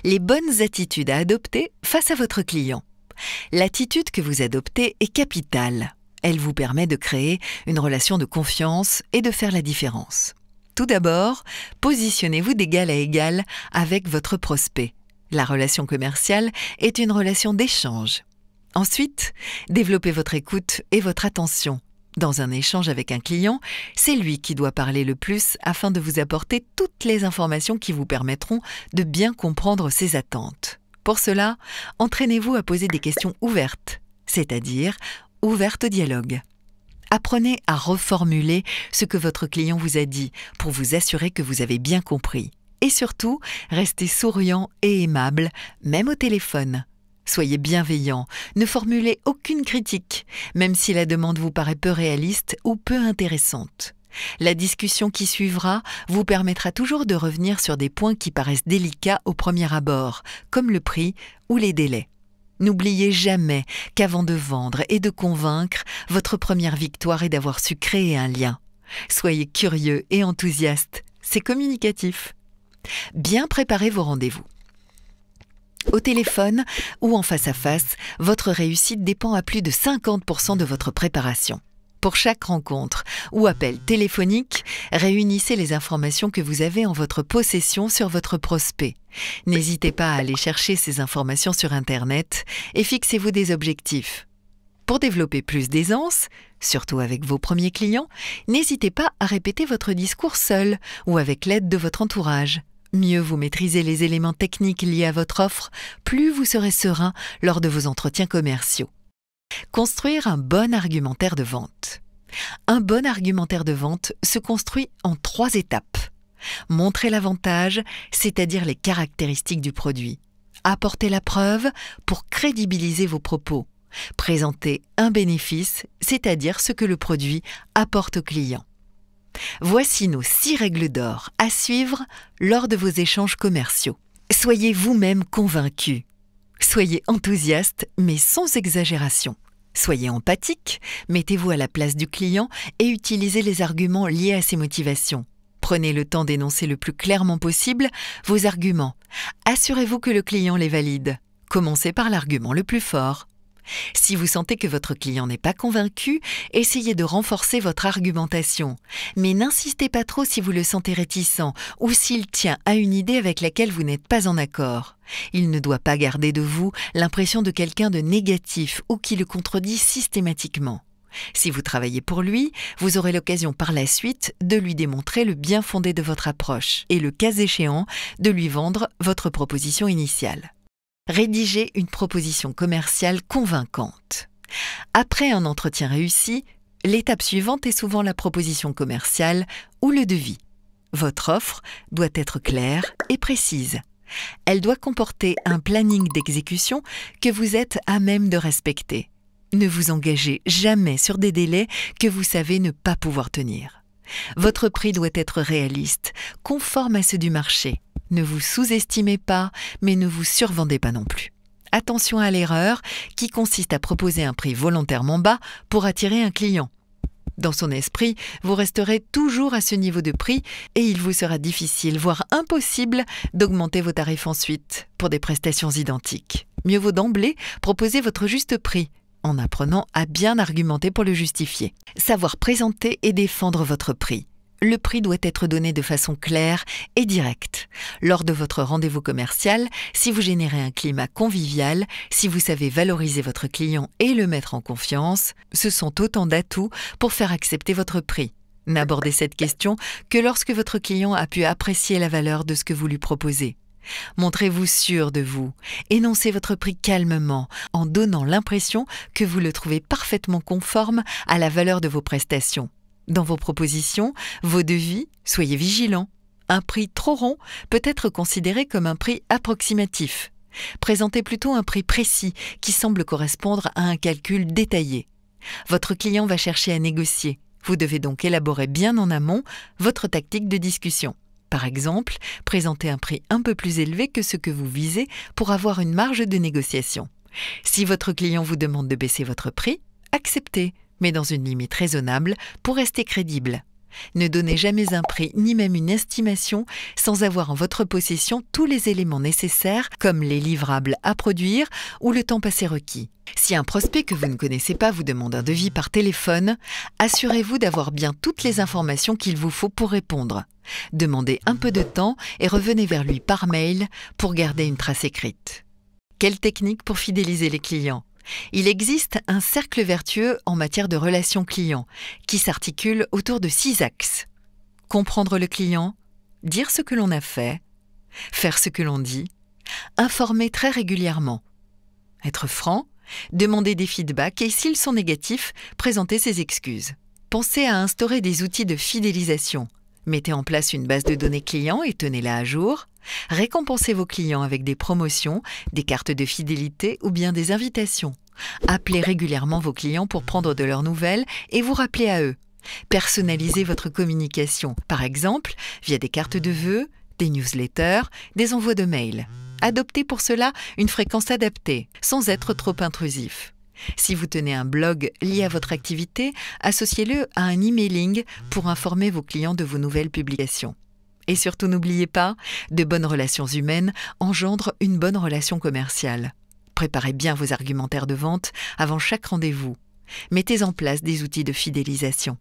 Les bonnes attitudes à adopter face à votre client. L'attitude que vous adoptez est capitale. Elle vous permet de créer une relation de confiance et de faire la différence. Tout d'abord, positionnez-vous d'égal à égal avec votre prospect. La relation commerciale est une relation d'échange. Ensuite, développez votre écoute et votre attention. Dans un échange avec un client, c'est lui qui doit parler le plus afin de vous apporter toutes les informations qui vous permettront de bien comprendre ses attentes. Pour cela, entraînez-vous à poser des questions ouvertes, c'est-à-dire ouvertes au dialogue. Apprenez à reformuler ce que votre client vous a dit pour vous assurer que vous avez bien compris. Et surtout, restez souriant et aimable, même au téléphone. Soyez bienveillant, ne formulez aucune critique, même si la demande vous paraît peu réaliste ou peu intéressante. La discussion qui suivra vous permettra toujours de revenir sur des points qui paraissent délicats au premier abord, comme le prix ou les délais. N'oubliez jamais qu'avant de vendre et de convaincre, votre première victoire est d'avoir su créer un lien. Soyez curieux et enthousiaste, c'est communicatif. Bien préparez vos rendez-vous. Au téléphone ou en face à face, votre réussite dépend à plus de 50% de votre préparation. Pour chaque rencontre ou appel téléphonique, réunissez les informations que vous avez en votre possession sur votre prospect. N'hésitez pas à aller chercher ces informations sur Internet et fixez-vous des objectifs. Pour développer plus d'aisance, surtout avec vos premiers clients, n'hésitez pas à répéter votre discours seul ou avec l'aide de votre entourage. Mieux vous maîtrisez les éléments techniques liés à votre offre, plus vous serez serein lors de vos entretiens commerciaux. Construire un bon argumentaire de vente. Un bon argumentaire de vente se construit en 3 étapes. Montrer l'avantage, c'est-à-dire les caractéristiques du produit. Apporter la preuve pour crédibiliser vos propos. Présenter un bénéfice, c'est-à-dire ce que le produit apporte au client. Voici nos 6 règles d'or à suivre lors de vos échanges commerciaux. Soyez vous-même convaincu. Soyez enthousiaste, mais sans exagération. Soyez empathique, mettez-vous à la place du client et utilisez les arguments liés à ses motivations. Prenez le temps d'énoncer le plus clairement possible vos arguments. Assurez-vous que le client les valide. Commencez par l'argument le plus fort. Si vous sentez que votre client n'est pas convaincu, essayez de renforcer votre argumentation. Mais n'insistez pas trop si vous le sentez réticent ou s'il tient à une idée avec laquelle vous n'êtes pas en accord. Il ne doit pas garder de vous l'impression de quelqu'un de négatif ou qui le contredit systématiquement. Si vous travaillez pour lui, vous aurez l'occasion par la suite de lui démontrer le bien fondé de votre approche et le cas échéant de lui vendre votre proposition initiale. Rédigez une proposition commerciale convaincante. Après un entretien réussi, l'étape suivante est souvent la proposition commerciale ou le devis. Votre offre doit être claire et précise. Elle doit comporter un planning d'exécution que vous êtes à même de respecter. Ne vous engagez jamais sur des délais que vous savez ne pas pouvoir tenir. Votre prix doit être réaliste, conforme à ceux du marché. Ne vous sous-estimez pas, mais ne vous survendez pas non plus. Attention à l'erreur qui consiste à proposer un prix volontairement bas pour attirer un client. Dans son esprit, vous resterez toujours à ce niveau de prix et il vous sera difficile, voire impossible, d'augmenter vos tarifs ensuite pour des prestations identiques. Mieux vaut d'emblée proposer votre juste prix, en apprenant à bien argumenter pour le justifier. Savoir présenter et défendre votre prix. Le prix doit être donné de façon claire et directe. Lors de votre rendez-vous commercial, si vous générez un climat convivial, si vous savez valoriser votre client et le mettre en confiance, ce sont autant d'atouts pour faire accepter votre prix. N'abordez cette question que lorsque votre client a pu apprécier la valeur de ce que vous lui proposez. Montrez-vous sûr de vous. Énoncez votre prix calmement, en donnant l'impression que vous le trouvez parfaitement conforme à la valeur de vos prestations. Dans vos propositions, vos devis, soyez vigilants. Un prix trop rond peut être considéré comme un prix approximatif. Présentez plutôt un prix précis qui semble correspondre à un calcul détaillé. Votre client va chercher à négocier. Vous devez donc élaborer bien en amont votre tactique de discussion. Par exemple, présentez un prix un peu plus élevé que ce que vous visez pour avoir une marge de négociation. Si votre client vous demande de baisser votre prix, acceptez, mais dans une limite raisonnable pour rester crédible. Ne donnez jamais un prix ni même une estimation sans avoir en votre possession tous les éléments nécessaires comme les livrables à produire ou le temps passé requis. Si un prospect que vous ne connaissez pas vous demande un devis par téléphone, assurez-vous d'avoir bien toutes les informations qu'il vous faut pour répondre. Demandez un peu de temps et revenez vers lui par mail pour garder une trace écrite. Quelle technique pour fidéliser les clients ? Il existe un cercle vertueux en matière de relations clients qui s'articule autour de 6 axes. Comprendre le client, dire ce que l'on a fait, faire ce que l'on dit, informer très régulièrement, être franc, demander des feedbacks et s'ils sont négatifs, présenter ses excuses. Pensez à instaurer des outils de fidélisation. Mettez en place une base de données clients et tenez-la à jour. Récompensez vos clients avec des promotions, des cartes de fidélité ou bien des invitations. Appelez régulièrement vos clients pour prendre de leurs nouvelles et vous rappeler à eux. Personnalisez votre communication, par exemple via des cartes de vœux, des newsletters, des envois de mails. Adoptez pour cela une fréquence adaptée, sans être trop intrusif. Si vous tenez un blog lié à votre activité, associez-le à un emailing pour informer vos clients de vos nouvelles publications. Et surtout n'oubliez pas, de bonnes relations humaines engendrent une bonne relation commerciale. Préparez bien vos argumentaires de vente avant chaque rendez-vous. Mettez en place des outils de fidélisation.